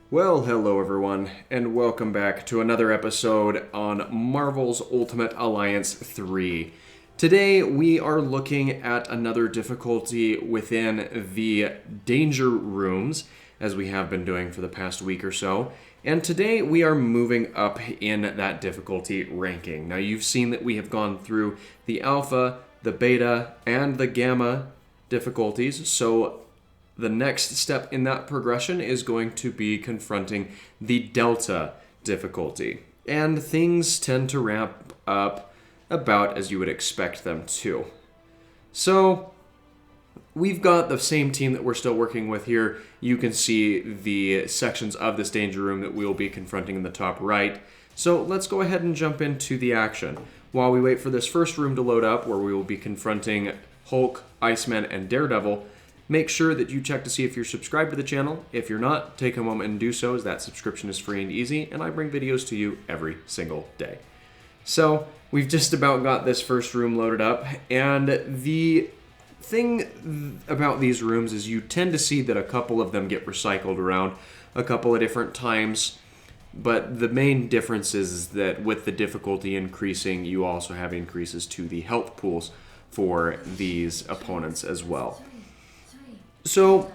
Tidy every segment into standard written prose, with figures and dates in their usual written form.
Well, hello everyone, and welcome back to another episode on Marvel's Ultimate Alliance 3. Today we are looking at another difficulty within the Danger Rooms, as we have been doing for the past week or so. And today we are moving up in that difficulty ranking. Now you've seen that we have gone through the Alpha, the Beta, and the Gamma difficulties, so the next step in that progression is going to be confronting the Delta difficulty. And things tend to ramp up about as you would expect them to. So, we've got the same team that we're still working with here. You can see the sections of this danger room that we'll be confronting in the top right. So let's go ahead and jump into the action. While we wait for this first room to load up, where we will be confronting Hulk, Iceman, and Daredevil, make sure that you check to see if you're subscribed to the channel. If you're not, take a moment and do so, as that subscription is free and easy, and I bring videos to you every single day. So, we've just about got this first room loaded up, and the thing about these rooms is you tend to see that a couple of them get recycled around a couple of different times, but the main difference is that with the difficulty increasing, you also have increases to the health pools for these opponents as well. So,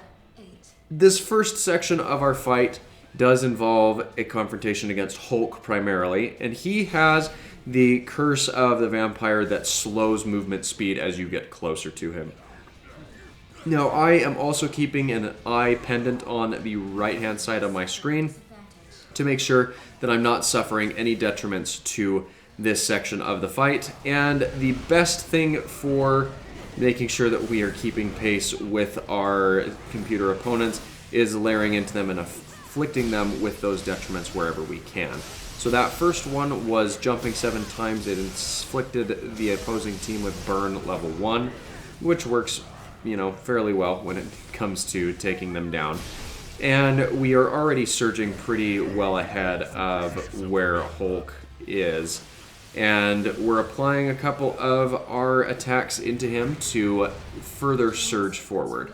this first section of our fight does involve a confrontation against Hulk primarily, and he has the curse of the vampire that slows movement speed as you get closer to him. Now, I am also keeping an eye pendant on the right-hand side of my screen to make sure that I'm not suffering any detriments to this section of the fight, and the best thing for making sure that we are keeping pace with our computer opponents is layering into them and afflicting them with those detriments wherever we can. So that first one was jumping 7 times. It inflicted the opposing team with burn level 1, which works, fairly well when it comes to taking them down. And we are already surging pretty well ahead of where Hulk is. And we're applying a couple of our attacks into him to further surge forward.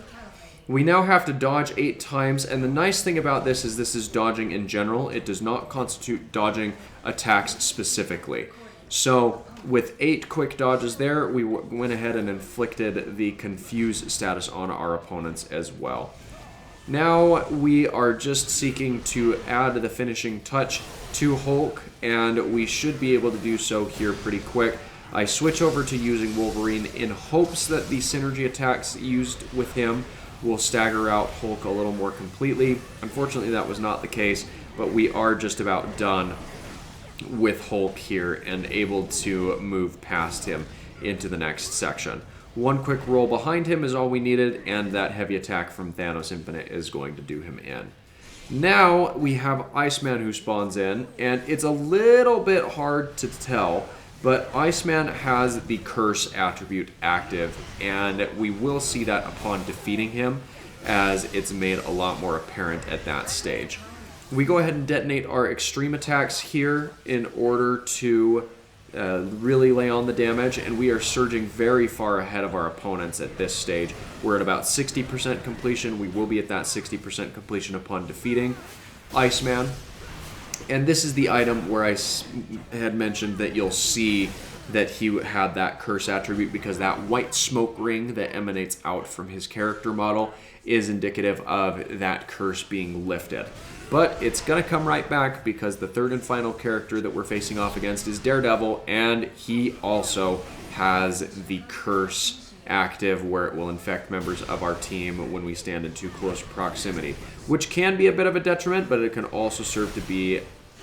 We now have to dodge 8 times, and the nice thing about this is dodging in general. It does not constitute dodging attacks specifically. So with 8 quick dodges there, we went ahead and inflicted the confuse status on our opponents as well. Now we are just seeking to add the finishing touch to Hulk, and we should be able to do so here pretty quick. I switch over to using Wolverine in hopes that the synergy attacks used with him will stagger out Hulk a little more completely. Unfortunately, that was not the case, but we are just about done with Hulk here and able to move past him into the next section. One quick roll behind him is all we needed, and that heavy attack from Thanos Infinite is going to do him in. Now we have Iceman who spawns in, and it's a little bit hard to tell, but Iceman has the curse attribute active, and we will see that upon defeating him, as it's made a lot more apparent at that stage. We go ahead and detonate our extreme attacks here in order to really lay on the damage, and we are surging very far ahead of our opponents at this stage. We're at about 60% completion. We will be at that 60% completion upon defeating Iceman. And this is the item where I had mentioned that you'll see that he had that curse attribute, because that white smoke ring that emanates out from his character model is indicative of that curse being lifted. But it's going to come right back, because the third and final character that we're facing off against is Daredevil, and he also has the curse active where it will infect members of our team when we stand in too close proximity, which can be a bit of a detriment, but it can also serve to be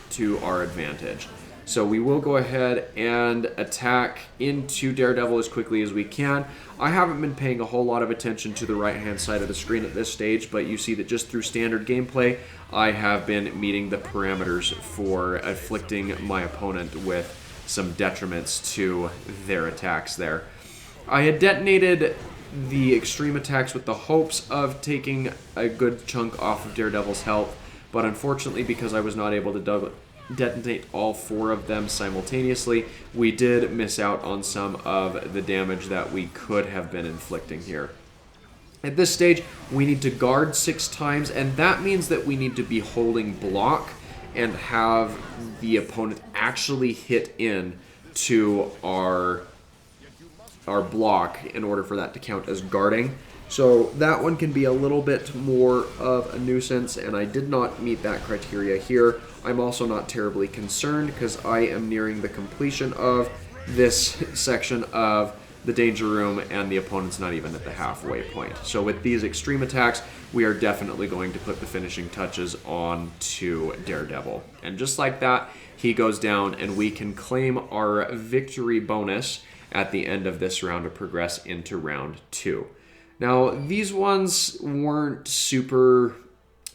to our advantage. So we will go ahead and attack into Daredevil as quickly as we can. I haven't been paying a whole lot of attention to the right-hand side of the screen at this stage, but you see that just through standard gameplay, I have been meeting the parameters for afflicting my opponent with some detriments to their attacks there. I had detonated the extreme attacks with the hopes of taking a good chunk off of Daredevil's health, but unfortunately, because I was not able to detonate all 4 of them simultaneously, we did miss out on some of the damage that we could have been inflicting here. At this stage, we need to guard 6 times, and that means that we need to be holding block and have the opponent actually hit in to our block in order for that to count as guarding. So that one can be a little bit more of a nuisance, and I did not meet that criteria here. I'm also not terribly concerned because I am nearing the completion of this section of the danger room, and the opponent's not even at the halfway point. So with these extreme attacks, we are definitely going to put the finishing touches on to Daredevil. And just like that, he goes down, and we can claim our victory bonus at the end of this round to progress into round 2. Now, these ones weren't super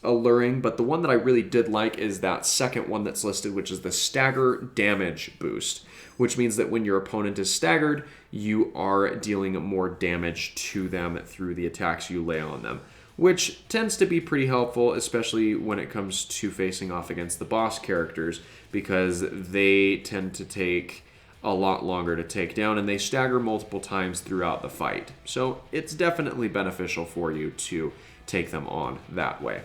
alluring, but the one that I really did like is that second one that's listed, which is the Stagger damage boost, which means that when your opponent is staggered, you are dealing more damage to them through the attacks you lay on them, which tends to be pretty helpful, especially when it comes to facing off against the boss characters, because they tend to take a lot longer to take down, and they stagger multiple times throughout the fight. So it's definitely beneficial for you to take them on that way.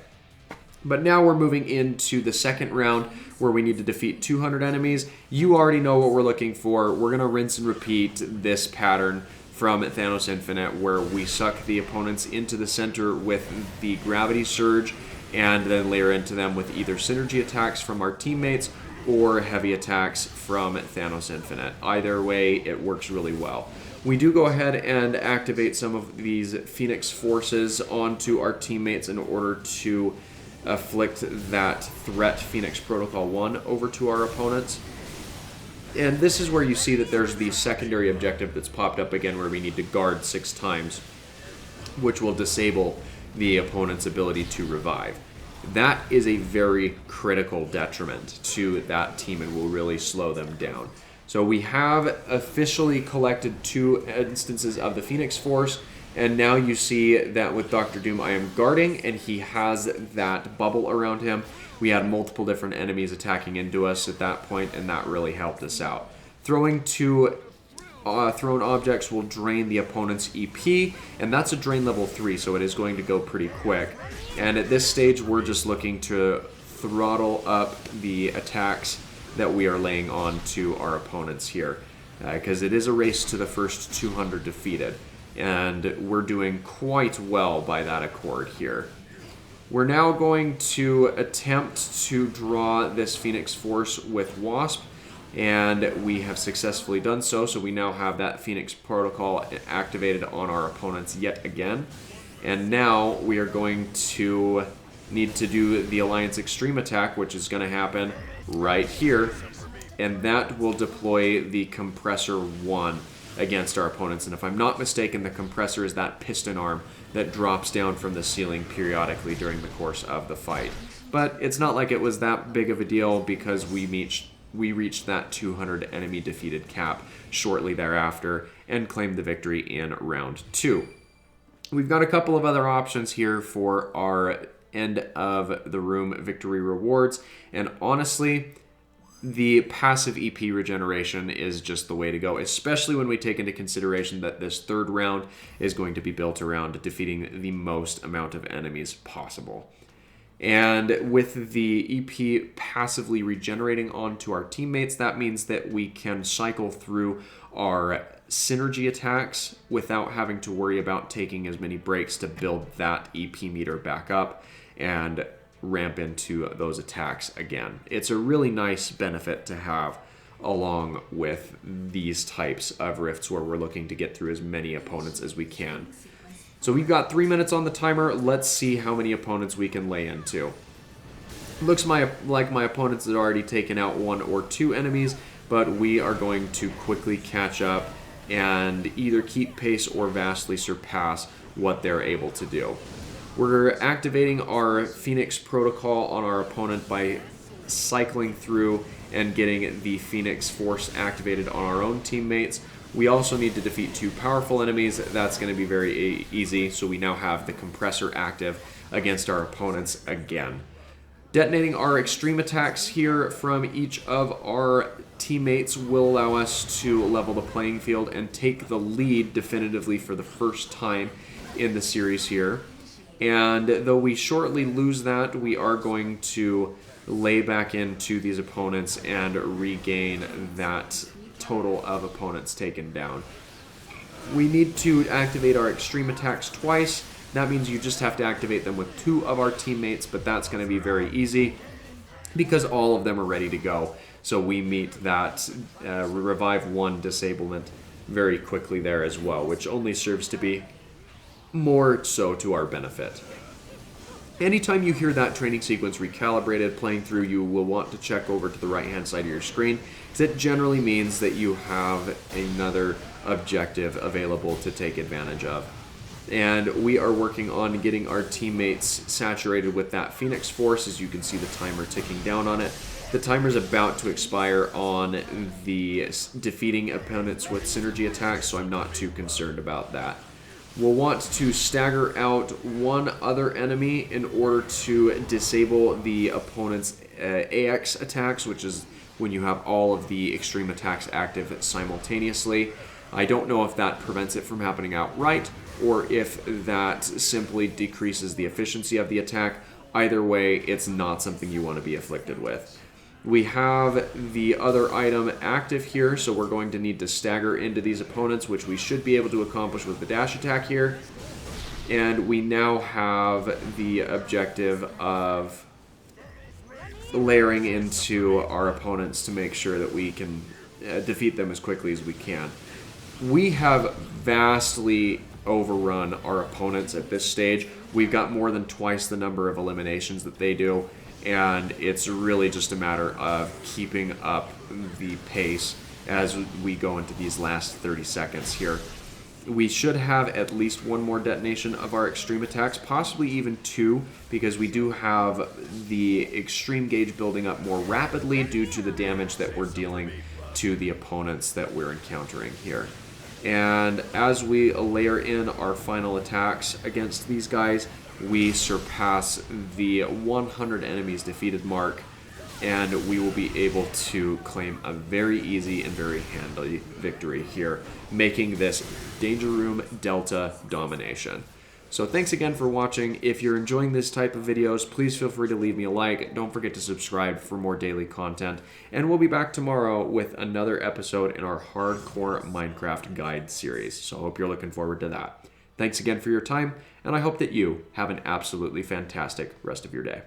But now we're moving into the second round where we need to defeat 200 enemies. You already know what we're looking for. We're going to rinse and repeat this pattern from Thanos Infinite, where we suck the opponents into the center with the gravity surge and then layer into them with either synergy attacks from our teammates or heavy attacks from Thanos Infinite. Either way, it works really well. We do go ahead and activate some of these Phoenix forces onto our teammates in order to afflict that threat Phoenix Protocol 1 over to our opponents. And this is where you see that there's the secondary objective that's popped up again, where we need to guard 6 times, which will disable the opponent's ability to revive. That is a very critical detriment to that team and will really slow them down. So we have officially collected 2 instances of the Phoenix Force, and now you see that with Dr. Doom I am guarding, and he has that bubble around him. We had multiple different enemies attacking into us at that point, and that really helped us out. Throwing 2 thrown objects will drain the opponent's EP, and that's a drain level 3, so it is going to go pretty quick. And at this stage, we're just looking to throttle up the attacks that we are laying on to our opponents here, because it is a race to the first 200 defeated, and we're doing quite well by that accord here. We're now going to attempt to draw this Phoenix Force with Wasp, and we have successfully done so, so we now have that Phoenix Protocol activated on our opponents yet again. And now we are going to need to do the Alliance Extreme attack, which is going to happen right here, and that will deploy the Compressor 1 against our opponents. And if I'm not mistaken, the Compressor is that piston arm that drops down from the ceiling periodically during the course of the fight. But it's not like it was that big of a deal, because we reached that 200 enemy defeated cap shortly thereafter and claimed the victory in round 2. We've got a couple of other options here for our end of the room victory rewards, and honestly, the passive EP regeneration is just the way to go, especially when we take into consideration that this third round is going to be built around defeating the most amount of enemies possible. And with the EP passively regenerating onto our teammates, that means that we can cycle through our synergy attacks without having to worry about taking as many breaks to build that EP meter back up and ramp into those attacks again. It's a really nice benefit to have along with these types of rifts where we're looking to get through as many opponents as we can. So we've got 3 minutes on the timer. Let's see how many opponents we can lay into. Looks like my opponents had already taken out 1 or 2 enemies, but we are going to quickly catch up and either keep pace or vastly surpass what they're able to do. We're activating our Phoenix Protocol on our opponent by cycling through and getting the Phoenix Force activated on our own teammates. We also need to defeat 2 powerful enemies. That's going to be very easy, so we now have the Compressor active against our opponents again. Detonating our extreme attacks here from each of our teammates will allow us to level the playing field and take the lead definitively for the first time in the series here. And though we shortly lose that, we are going to lay back into these opponents and regain that total of opponents taken down. We need to activate our extreme attacks twice. That means you just have to activate them with 2 of our teammates, but that's going to be very easy because all of them are ready to go. So we meet that revive 1 disablement very quickly there as well, which only serves to be more so to our benefit. Anytime you hear that training sequence recalibrated playing through, you will want to check over to the right-hand side of your screen, because it generally means that you have another objective available to take advantage of. And we are working on getting our teammates saturated with that Phoenix Force, as you can see the timer ticking down on it. The timer is about to expire on the defeating opponents with synergy attacks, so I'm not too concerned about that. We'll want to stagger out 1 other enemy in order to disable the opponent's AX attacks, which is when you have all of the extreme attacks active simultaneously. I don't know if that prevents it from happening outright, or if that simply decreases the efficiency of the attack. Either way, it's not something you want to be afflicted with. We have the other item active here, so we're going to need to stagger into these opponents, which we should be able to accomplish with the dash attack here. And we now have the objective of layering into our opponents to make sure that we can defeat them as quickly as we can. We have vastly overrun our opponents at this stage. We've got more than twice the number of eliminations that they do, and it's really just a matter of keeping up the pace as we go into these last 30 seconds here. We should have at least 1 more detonation of our extreme attacks, possibly even 2, because we do have the extreme gauge building up more rapidly due to the damage that we're dealing to the opponents that we're encountering here. And as we layer in our final attacks against these guys, we surpass the 100 enemies defeated mark, and we will be able to claim a very easy and very handy victory here, making this Danger Room Delta domination. So thanks again for watching. If you're enjoying this type of videos, please feel free to leave me a like. Don't forget to subscribe for more daily content. And we'll be back tomorrow with another episode in our Hardcore Minecraft Guide series. So I hope you're looking forward to that. Thanks again for your time, and I hope that you have an absolutely fantastic rest of your day.